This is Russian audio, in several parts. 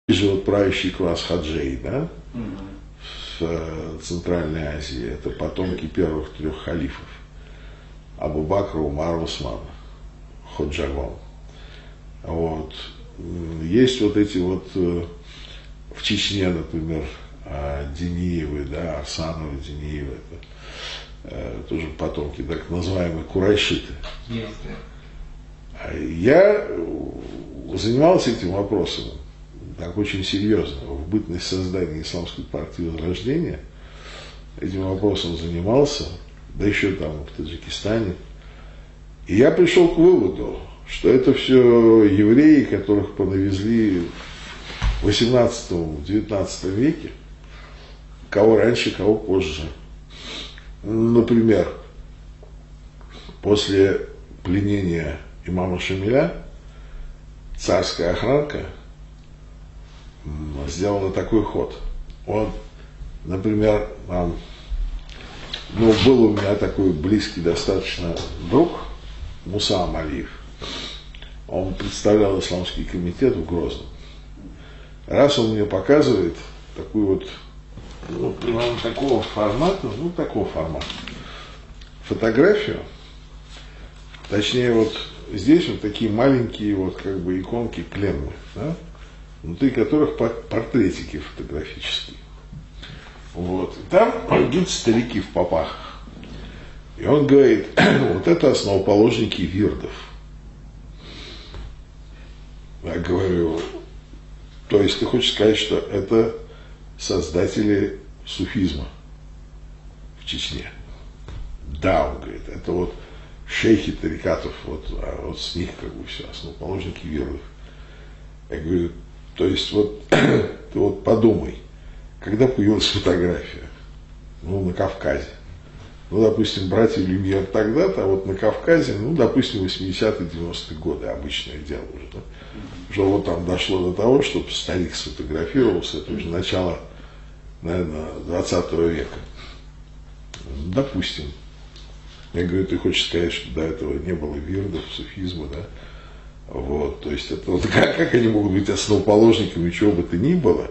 же вот правящий класс хаджей, да, в Центральной Азии, это потомки первых трех халифов. Абу Бакра, Умара, Усмана, Ходжагон. Вот. Есть вот эти вот в Чечне, например, Дениевы, да, Арсановы, Дениевы, это тоже потомки так называемые курайшиты. Я занимался этим вопросом так очень серьезно. В бытность создания Исламской партии Возрождения этим вопросом занимался, да еще там в Таджикистане. И я пришел к выводу, что это все евреи, которых понавезли в 18-19 веке, кого раньше, кого позже. Например, после пленения имама Шамиля царская охранка сделала такой ход. Он, например, был у меня такой близкий достаточно друг, Муса Амалиев. Он представлял исламский комитет в Грозном. Раз он мне показывает такую вот, примерно такого формата, фотографию, точнее вот здесь вот такие маленькие вот как бы иконки клеммы, да, внутри которых портретики фотографические. Вот. И там идут старики в попахах. И он говорит, вот это основоположники вирдов. Я говорю, то есть ты хочешь сказать, что это создатели суфизма в Чечне? Да, он говорит, это вот шейхи тарикатов, вот с них как бы все, основоположники вирдов. Я говорю, то есть вот ты вот подумай, когда появилась фотография? На Кавказе. Допустим, братья Люмьер тогда-то, а вот на Кавказе, допустим, 80-е, 90-е годы, обычное дело уже. Да? Уже вот там дошло до того, чтобы старик сфотографировался, это уже начало, наверное, 20 века. Допустим. Я говорю, ты хочешь сказать, что до этого не было вирдов, суфизма, да? Вот, то есть это вот как они могут быть основоположниками чего бы то ни было,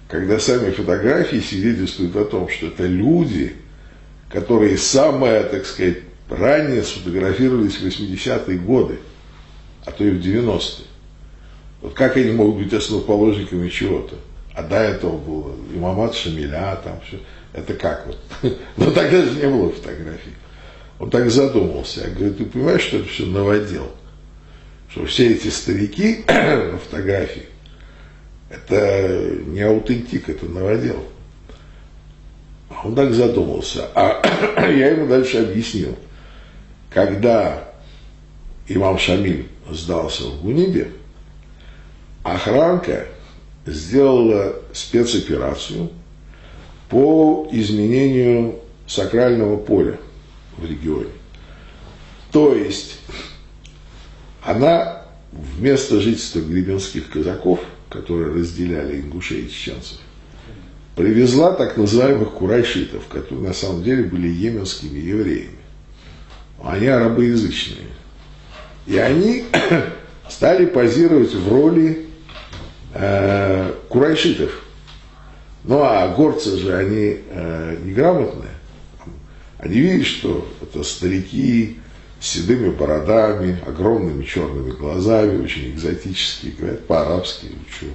когда сами фотографии свидетельствуют о том, что это люди, которые самые, так сказать, ранее сфотографировались в 80-е годы, а то и в 90-е. Вот как они могут быть основоположниками чего-то? А до этого было имамат Шамиля, там все. Это как вот? Но тогда же не было фотографий. Он так задумался. Я говорю, ты понимаешь, что это все новодел? Что все эти старики на фотографии, это не аутентик, это новодел. Он так задумался. А я ему дальше объяснил. Когда имам Шамиль сдался в Гунибе, охранка сделала спецоперацию по изменению сакрального поля в регионе. То есть она вместо жительства гребенских казаков, которые разделяли ингушей и чеченцев, привезла так называемых курайшитов, которые на самом деле были йеменскими евреями. Они арабоязычные. И они стали позировать в роли курайшитов. А горцы же, они неграмотные. Они видят, что это старики с седыми бородами, огромными черными глазами, очень экзотические, говорят по-арабски, учу.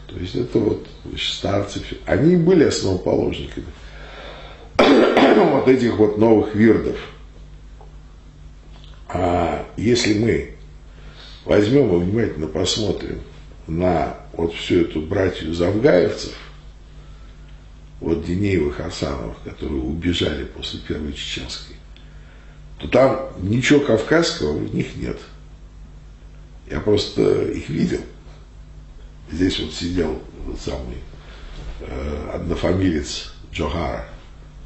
То есть это вот старцы, они были основоположниками вот этих вот новых вирдов. А если мы возьмем и внимательно посмотрим на вот всю эту братью завгаевцев, вот Дениевых, Арсановых, которые убежали после Первой Чеченской, то там ничего кавказского в них нет. Я просто их видел. Здесь вот сидел самый однофамилец Джохара,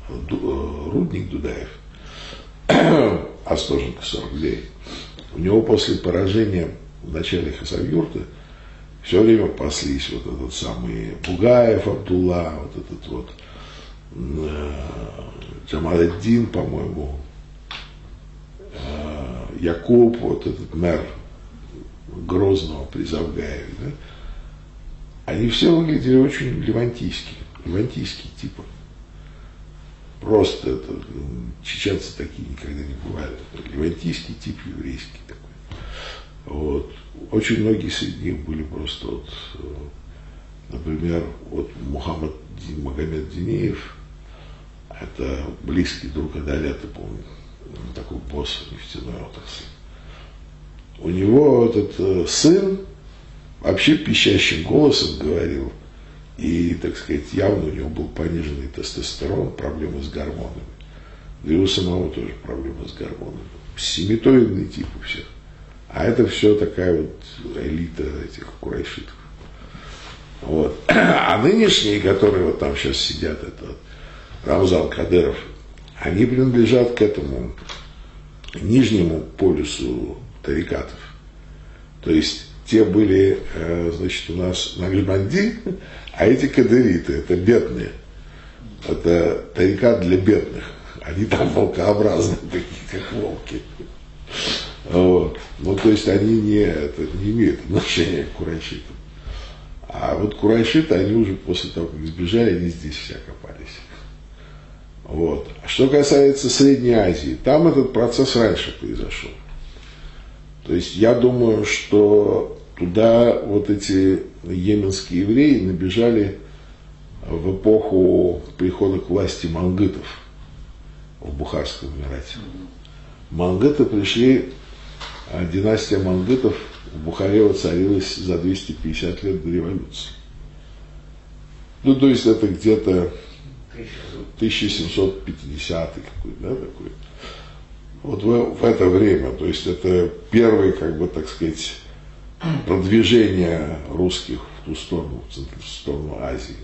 Рудник Дудаев, Остоженко 49. У него после поражения в начале Хасавюрта все время паслись вот этот самый Бугаев Абдулла, вот этот вот Джамаледдин, по-моему, Якуб, вот этот мэр Грозного при Завгаеве, да? они все выглядели очень левантийские типы. Просто это, чеченцы такие никогда не бывали. Левантийский тип, еврейский такой. Вот. Очень многие среди них были просто вот, например, вот Магомед Динеев, это близкий друг Адалета, помню, такой босс нефтяной отрасли. У него этот сын вообще пищащим голосом говорил, и, так сказать, явно у него был пониженный тестостерон, проблемы с гормонами. Да и у самого тоже проблемы с гормонами. Семитоидный тип у всех. А это все такая вот элита этих курайшитов. Вот. А нынешние, которые вот там сейчас сидят, это Рамзан Кадыров, они принадлежат к этому нижнему полюсу тарикатов. То есть те были, значит, у нас Нагшбанди, а эти кадыриты, это бедные. Это тарикат для бедных. Они там волкообразные, такие как волки. Вот. Ну, то есть они не имеют отношения к курайшитам. А вот курайшиты, они уже после того, как сбежали, они здесь все окопались. Вот. Что касается Средней Азии, там этот процесс раньше произошел. То есть я думаю, что туда вот эти йеменские евреи набежали в эпоху прихода к власти мангытов в Бухарском Эмирате. Мангыты пришли, династия мангытов в Бухаре воцарилась за 250 лет до революции. Ну, то есть это где-то 1750 какой-то, да, такой. Вот в это время, то есть это первое, как бы, так сказать, продвижение русских в ту сторону, в сторону Азии.